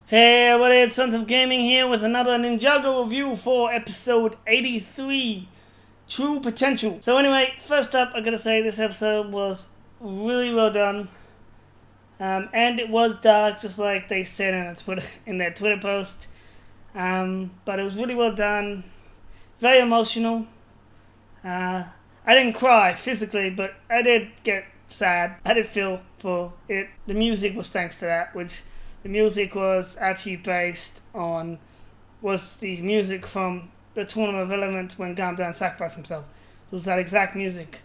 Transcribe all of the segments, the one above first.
Hey everybody, it's Sons of Gaming here with another Ninjago review for episode 83, True Potential. So anyway, first up, I gotta say this episode was really well done. And it was dark, just like they said in their Twitter post. But it was really well done, very emotional. I didn't cry physically, but I did get sad. I did feel for it. The music was thanks to that, which the music was actually was the music from the Tournament of Elements when Garmadon sacrificed himself. It was that exact music,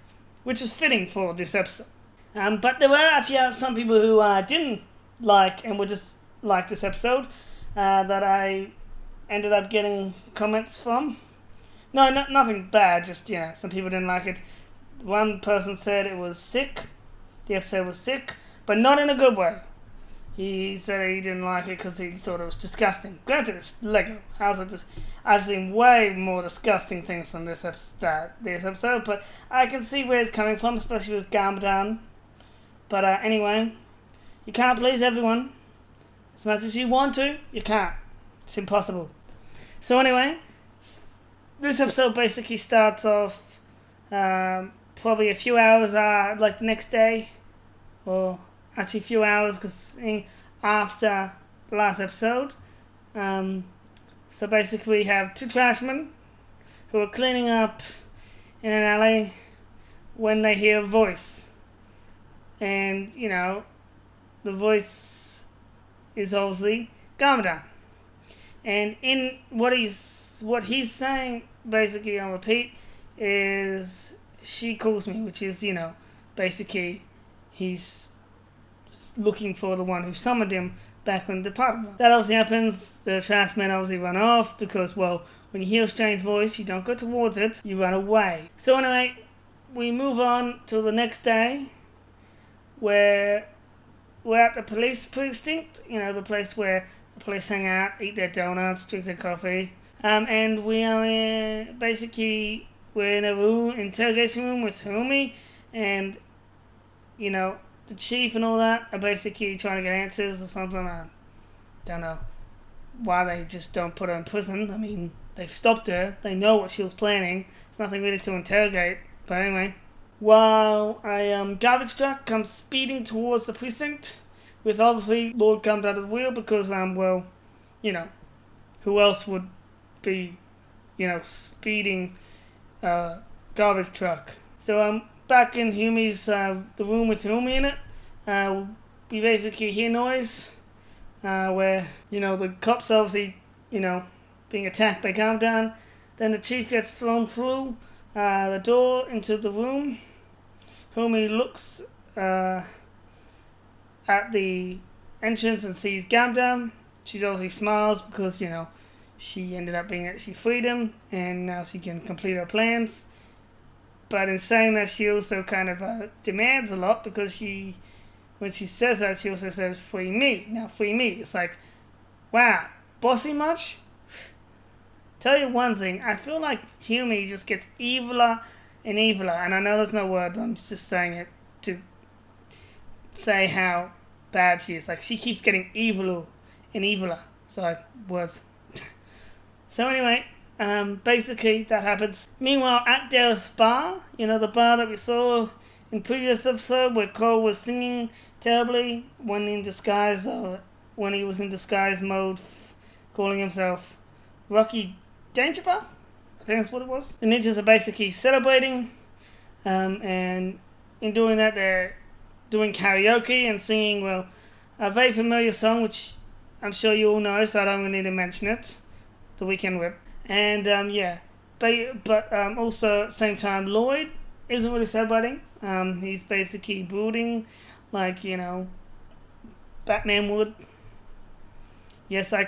which is fitting for this episode. But there were actually some people who didn't like and would just like this episode that I ended up getting comments from. No, nothing bad, just, some people didn't like it. One person said it was sick, the episode was sick, but not in a good way. He said he didn't like it because he thought it was disgusting. Granted, it's Lego. I've seen way more disgusting things than this episode, but I can see where it's coming from, especially with Garmadon. But anyway, you can't please everyone. As much as you want to, you can't. It's impossible. So anyway, this episode basically starts off probably a few hours like the next day, or actually a few hours because after the last episode. So basically we have two trashmen who are cleaning up in an alley when they hear a voice. And, the voice is obviously Garmadon. And in what he's saying, basically on repeat, is she calls me, which is, basically he's looking for the one who summoned him back when the department. That obviously happens. The trashman obviously run off because, well, when you hear a strange voice, you don't go towards it, you run away. So anyway, we move on to the next day where we're at the police precinct, the place where the police hang out, eat their donuts, drink their coffee. And we are we're in a interrogation room with Hirumi, and, the chief and all that are basically trying to get answers or something. I don't know why they just don't put her in prison. I mean, they've stopped her. They know what she was planning. There's nothing really to interrogate. But anyway, while a garbage truck comes speeding towards the precinct, with obviously Lloyd comes out of the wheel because, who else would be, speeding a garbage truck? So back in Humi's the room with Humi in it, we basically hear noise where the cops obviously being attacked by Garmadon. Then the chief gets thrown through the door into the room. Humi looks at the entrance and sees Garmadon. She obviously smiles because she freed him and now she can complete her plans. But in saying that, she also kind of demands a lot because when she says that, she also says, "Free me." Now, free me. It's like, wow, bossy much? Tell you one thing, I feel like Humi just gets eviler and eviler. And I know there's no word, but I'm just saying it to say how bad she is. Like, she keeps getting eviler and eviler. So, words. So anyway, basically that happens. Meanwhile, at their bar, the bar that we saw in previous episode where Cole was singing terribly when he was in disguise mode, calling himself Rocky Dangerbuff, I think that's what it was. The ninjas are basically celebrating, and in doing that they're doing karaoke and singing, a very familiar song which I'm sure you all know, so I don't really need to mention it, The Weekend Whip. And but also at the same time, Lloyd isn't really celebrating. He's basically brooding, like Batman would. Yes, I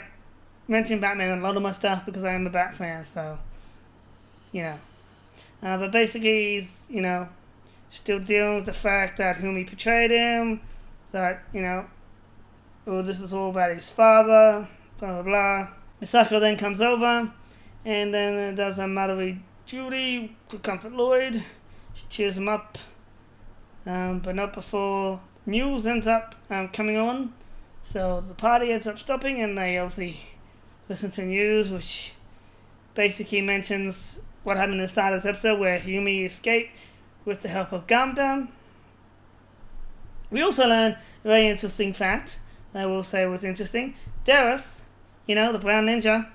mention Batman in a lot of my stuff because I am a Bat fan. So, but basically he's still dealing with the fact that Humi betrayed him. That this is all about his father. Blah blah blah. Misako then comes over. And then does a motherly duty to comfort Lloyd. She cheers him up. But not before Muse ends up coming on So the party ends up stopping, and they obviously listen to news, which basically mentions what happened in the start of this episode, where Yumi escaped with the help of Garmadon. We also learn a very interesting fact that I will say was interesting. Dareth, the brown ninja,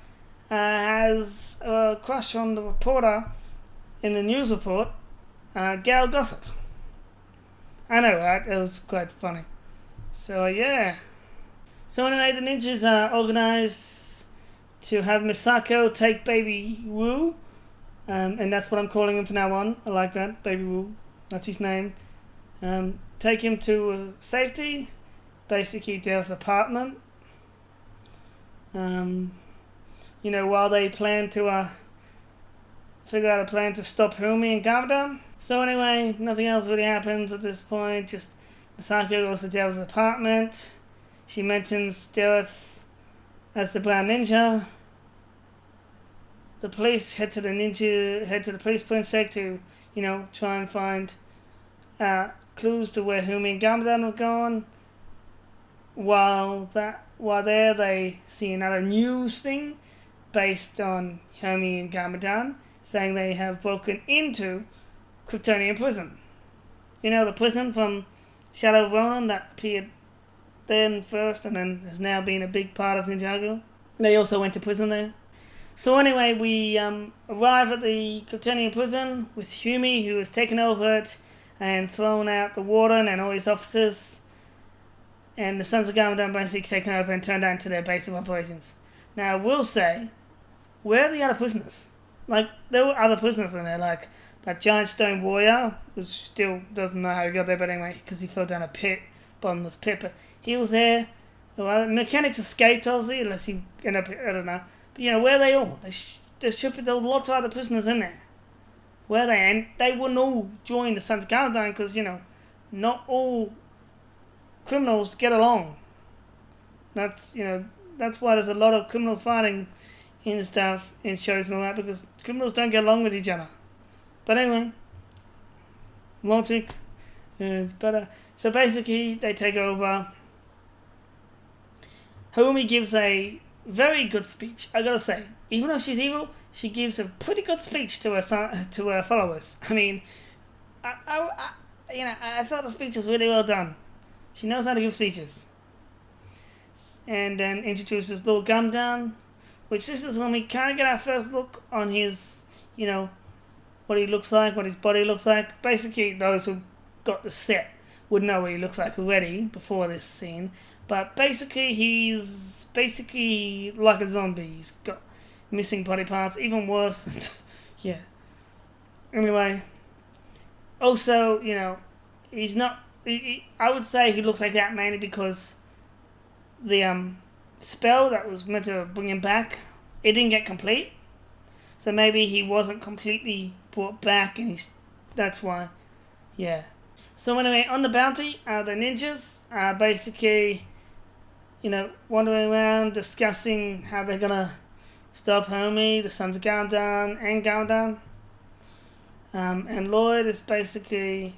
has a crush on the reporter in the news report, Gal Gossip. I know, right? It was quite funny. So, yeah. So anyway, the ninjas are organized to have Misako take Baby Wu. And that's what I'm calling him from now on. I like that, Baby Wu. That's his name. Take him to safety. Basically, Dale's apartment. While they plan to figure out a plan to stop Humi and Garmadon. So anyway, nothing else really happens at this point. Just Misako goes to Dale's apartment. She mentions Dareth as the brown ninja. The police head to the police precinct to, try and find clues to where Humi and Garmadon have gone. While there, they see another news thing based on Humi and Garmadon, saying they have broken into Kryptonian prison. The prison from Shadow of Ronin that appeared then first and then has now been a big part of Ninjago. They also went to prison there. So anyway, we arrive at the Kryptonian prison with Humi, who has taken over it and thrown out the warden and all his officers. And the Sons of Garmadon basically taken over and turned that into their base of operations. Now, I will say, where are the other prisoners? There were other prisoners in there, like that giant stone warrior, which still doesn't know how he got there, but anyway, because he fell down a bottomless pit, but he was there. Well, mechanics escaped, obviously, unless he ended up, I don't know. But, where are they all? There were lots of other prisoners in there. Where are they? And they wouldn't all join the Sons of Garmadon because, not all criminals get along. That's why there's a lot of criminal fighting in stuff, in shows and all that, because criminals don't get along with each other. But anyway, logic is better. So basically, they take over. Humi gives a very good speech, I gotta say. Even though she's evil, she gives a pretty good speech to her followers. I mean, I thought the speech was really well done. She knows how to give speeches. And then introduces Lord Garmadon, which this is when we kind of get our first look on his, what he looks like, what his body looks like. Basically, those who got the set would know what he looks like already before this scene. But basically, he's like a zombie. He's got missing body parts, even worse. Yeah. Anyway, also, he's not. I would say he looks like that mainly because the spell that was meant to bring him back, it didn't get complete. So maybe he wasn't completely brought back, and that's why. Yeah. So anyway, on the bounty, the ninjas are basically, wandering around discussing how they're gonna stop Humi, the Sons of Garmadon, and Garmadon. And Lloyd is basically,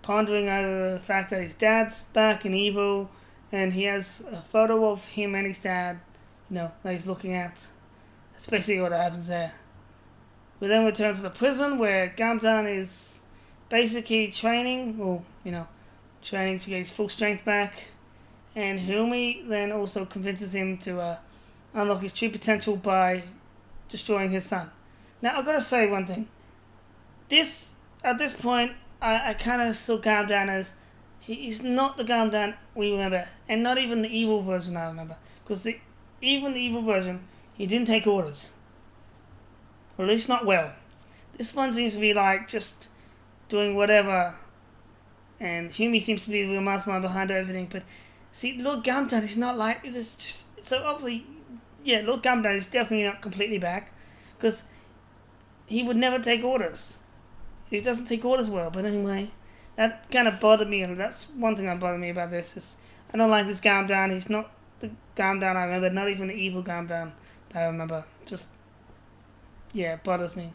pondering over the fact that his dad's back and evil, and he has a photo of him and his dad, that he's looking at. That's basically what happens there. We then return to the prison where Garmadon is basically training to get his full strength back, and Humi then also convinces him to unlock his true potential by destroying his son. Now, I've got to say one thing. At this point, I kind of still Garmadon as he's not the Garmadon we remember, and not even the evil version I remember. Because even the evil version, he didn't take orders. Or at least not well. This one seems to be just doing whatever, and Humi seems to be the real mastermind behind everything. But see, Lord Garmadon is not like it's just so obviously. Yeah, Lord Garmadon is definitely not completely back, because he would never take orders. He doesn't take orders well. But anyway, that kind of bothered me, and that's one thing that bothered me about this. Is I don't like this Garmadon. He's not the Garmadon I remember, not even the evil Garmadon that I remember. Just, yeah, it bothers me.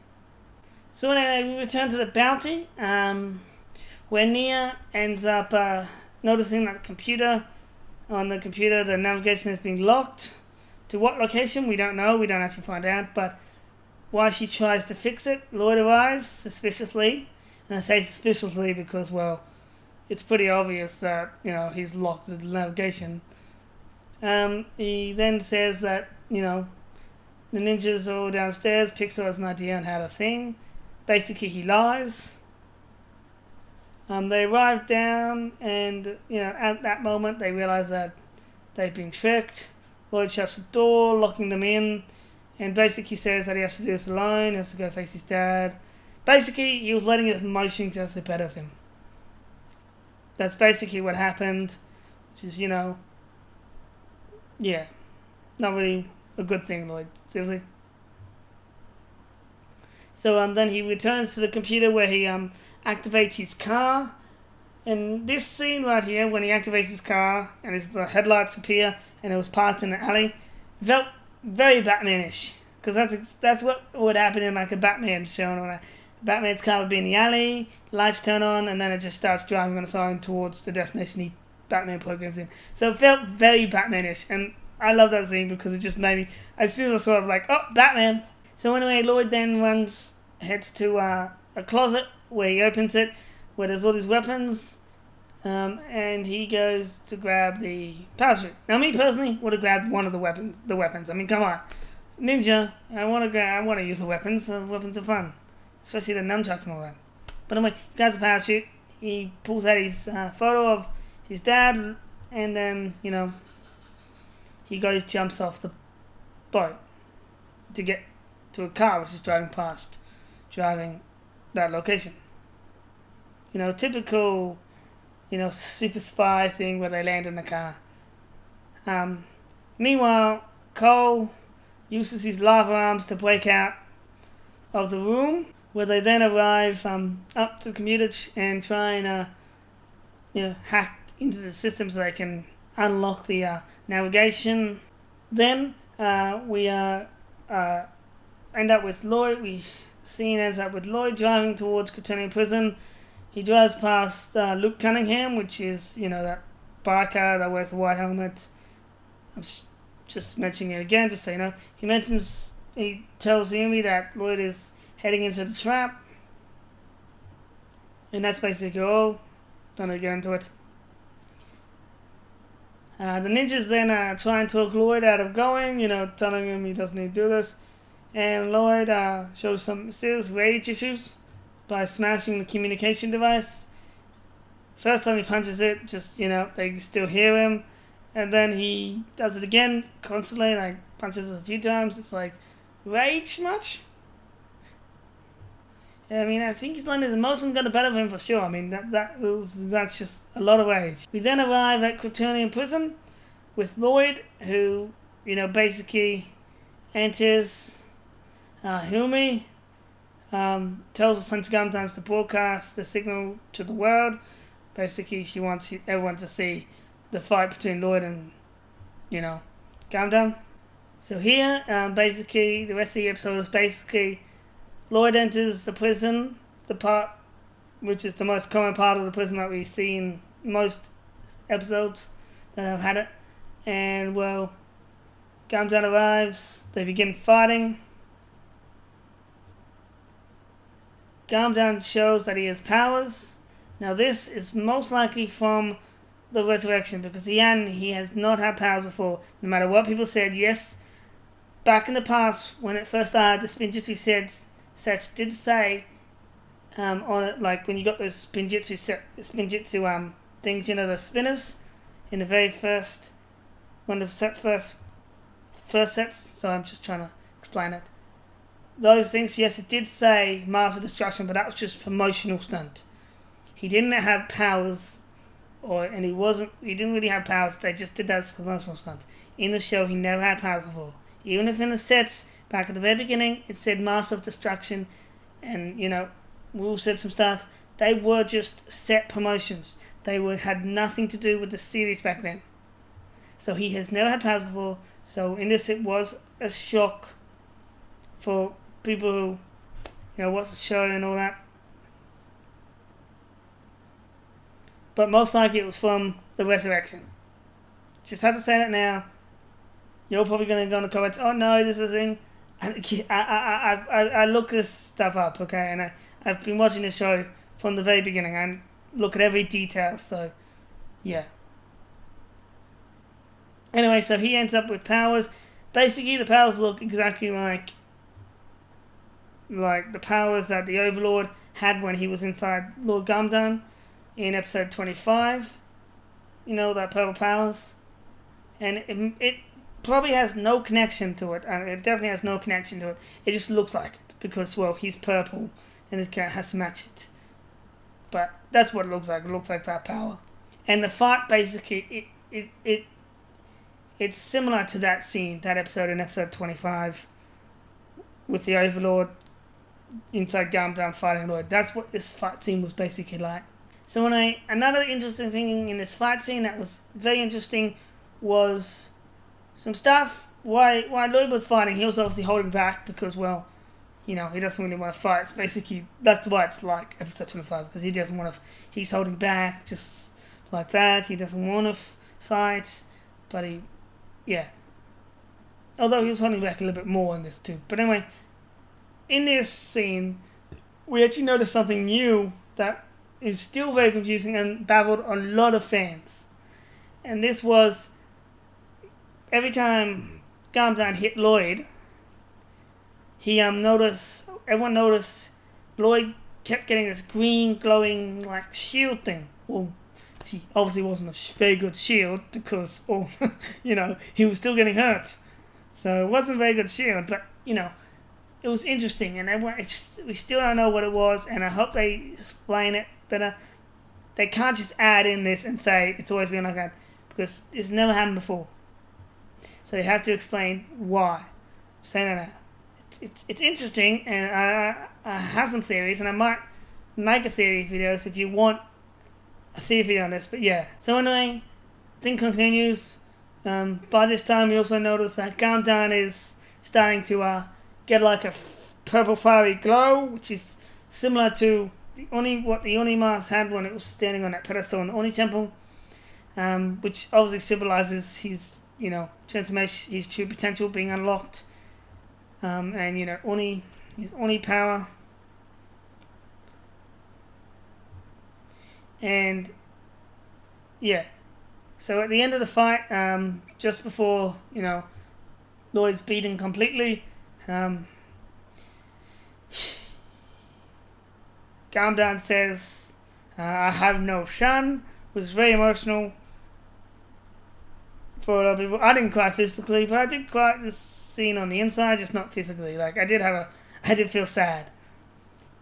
So anyway, we return to the bounty, where Nia ends up noticing that the computer on the computer, the navigation is being locked. To what location? We don't know. We don't actually find out. But while she tries to fix it, Lloyd arrives suspiciously. And I say suspiciously because, well, it's pretty obvious that, he's locked the navigation. He then says that, the ninjas are all downstairs. Pixar has an idea on how to thing. Basically, he lies. They arrive down, and at that moment they realize that they've been tricked. Lloyd shuts the door, locking them in, and basically says that he has to do this alone. He has to go face his dad. Basically, he was letting his emotions get the better of him. That's basically what happened, which is not really a good thing, Lloyd. Seriously. So then he returns to the computer where he activates his car. And this scene right here, when he activates his car and the headlights appear and it was parked in the alley, felt very Batman-ish. Because that's what would happen in like a Batman show and all that. Batman's car would be in the alley, the lights turn on, and then it just starts driving on its own towards the destination Batman programs in. So it felt very Batman-ish. And I love that scene because it just made me, as soon as I saw it, like, oh, Batman. So anyway, Lloyd then heads to a closet where he opens it, where there's all these weapons, and he goes to grab the parachute. Now, me personally would have grabbed one of the weapons. I mean, come on, ninja. I want to use the weapons. The weapons are fun, especially the nunchucks and all that. But anyway, he grabs the parachute. He pulls out his photo of his dad, and then he jumps off the boat to get to a car which is driving that location. Typical, super spy thing where they land in the car. Meanwhile, Cole uses his lava arms to break out of the room, where they then arrive up to the computer and try and hack into the system so they can unlock the navigation. Then we end up with Lloyd. Scene ends up with Lloyd driving towards Kryptonian prison. He drives past Luke Cunningham, which is that biker that wears a white helmet. I'm just mentioning it again, just so you know. He tells Yumi that Lloyd is heading into the trap, and that's basically all. Don't get into it. The ninjas then try and talk Lloyd out of going, telling him he doesn't need to do this. And Lloyd shows some serious rage issues by smashing the communication device. First time he punches it, they still hear him. And then he does it again constantly, punches it a few times. It's like, rage much? I think he's letting his emotions get the better of him for sure. That's just a lot of rage. We then arrive at Kryptonian prison with Lloyd, who, basically enters Hilmy, tells us Garmadon to broadcast the signal to the world. Basically, she wants everyone to see the fight between Lloyd and, Garmadon. So here, basically, the rest of the episode is basically Lloyd enters the prison, the part which is the most common part of the prison that we see in most episodes that have had it. And, well, Garmadon arrives, they begin fighting. Garmadon shows that he has powers. Now this is most likely from the resurrection, because he has not had powers before. No matter what people said, yes, back in the past when it first started, the Spinjitzu sets did say on it, like when you got those Spinjitzu things, the spinners in the very first, when the sets first sets. So I'm just trying to explain it. Those things, yes, it did say Master Destruction, but that was just promotional stunt. He didn't have powers, and he didn't really have powers. They just did that as a promotional stunt. In the show, he never had powers before. Even if in the sets back at the very beginning, it said Master of Destruction, and Will said some stuff. They were just set promotions. They had nothing to do with the series back then. So he has never had powers before. So in this, it was a shock for people who watch the show and all that. But most likely it was from the resurrection. just have to say that now. You're probably going to go in the comments, oh no, this is a thing. And I look this stuff up, okay? And I've been watching the show from the very beginning and look at every detail, so yeah. Anyway, so he ends up with powers. Basically, the powers look exactly like the powers that the Overlord had when he was inside Lord Garmadon in episode 25. You know, that purple powers. And it probably has no connection to it. And it definitely has no connection to it. It just looks like it. Because, well, he's purple. And his cat has to match it. But that's what it looks like. It looks like that power. And the fight, basically, it's similar to that scene, that episode in episode 25. With the Overlord inside Garmadon fighting Lloyd. That's what this fight scene was basically like. So another interesting thing in this fight scene that was very interesting was some stuff. Why Lloyd was fighting, he was obviously holding back because, well, you know, he doesn't really want to fight. It's basically, that's why it's like episode 25, because he doesn't want to, he's holding back just like that. He doesn't want to fight, but yeah. Although he was holding back a little bit more in this too. But anyway, in this scene, we actually noticed something new that is still very confusing and baffled a lot of fans. And this was, every time Garmadon hit Lloyd, everyone noticed Lloyd kept getting this green glowing like shield thing. Well, he obviously wasn't a very good shield because, you know, he was still getting hurt. So it wasn't a very good shield, but, you know, it was interesting, and we still don't know what it was, and I hope they explain it better. They can't just add in this and say it's always been like that, because it's never happened before. So they have to explain why. So no. It's interesting, and I have some theories, and I might make a theory video, so if you want a theory video on this, but yeah. So anyway, thing continues. By this time, we also notice that Garmadon is starting to get like a purple fiery glow, which is similar to what the Oni mask had when it was standing on that pedestal in the Oni temple, which obviously symbolizes his, you know, transformation, his true potential being unlocked, and, you know, his Oni power. And yeah, so at the end of the fight, just before, you know, Lloyd's beaten completely, Garmadon says, I have no son, which was very emotional for a lot of people. I didn't cry physically, but I did cry this scene on the inside, just not physically. Like, I did feel sad.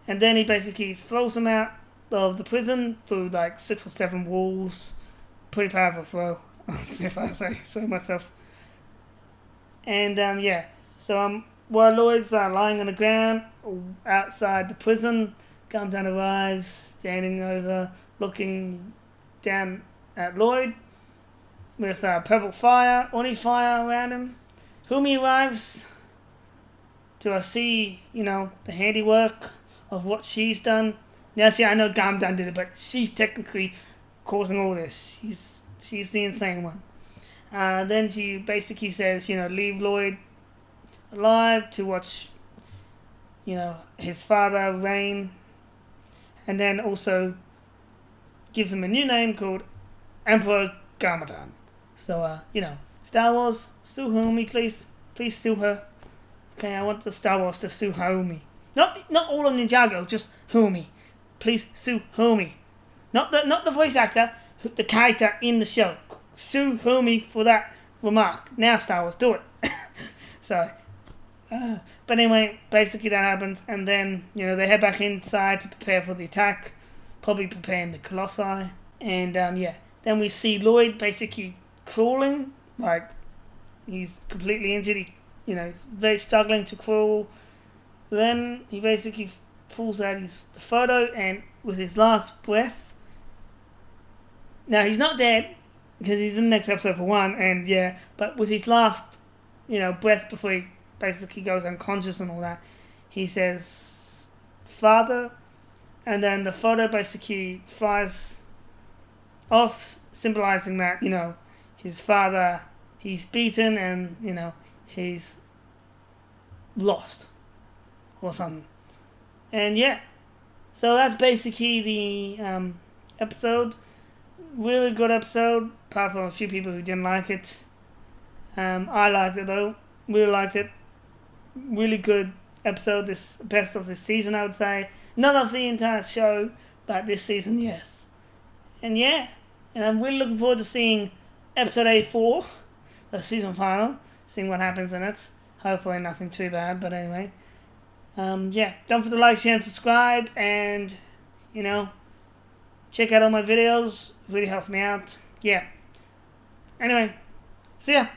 And then he basically throws him out of the prison through like 6 or 7 walls. Pretty powerful throw, if I say so myself. And yeah, so while Lloyd's lying on the ground outside the prison, Garmadon arrives, standing over, looking down at Lloyd with purple fire, Oni fire around him. Fumi arrives to see, you know, the handiwork of what she's done. Now, I know Garmadon did it, but she's technically causing all this. She's the insane one. Then she basically says, you know, leave Lloyd alive to watch, you know, his father reign, and then also gives him a new name called Emperor Garmadon. So, you know, Star Wars, sue Homie, please sue her. Okay, I want the Star Wars to sue Homie. Not all of Ninjago, just Homie. Please sue Homie. Not the voice actor, the character in the show. Sue Homie for that remark. Now, Star Wars, do it. So, but anyway, basically that happens, and then, you know, they head back inside to prepare for the attack, probably preparing the Colossi, and yeah, then we see Lloyd basically crawling, like he's completely injured, you know, very struggling to crawl. Then he basically pulls out the photo, and with his last breath, now he's not dead because he's in the next episode for one, and yeah, but with his last, you know, breath before he basically goes unconscious and all that, he says, "Father," and then the photo basically flies off, symbolizing that, you know, his father, he's beaten and, you know, he's lost or something. And yeah, so that's basically the episode. Really good episode, apart from a few people who didn't like it. I liked it though, really liked it. Really good episode, this best of this season, I would say. Not of the entire show, but this season, yes. And yeah, and I'm really looking forward to seeing episode 84, the season final, seeing what happens in it. Hopefully nothing too bad, but anyway. Yeah, don't forget to like, share, and subscribe, and, you know, check out all my videos. It really helps me out. Yeah. Anyway, see ya.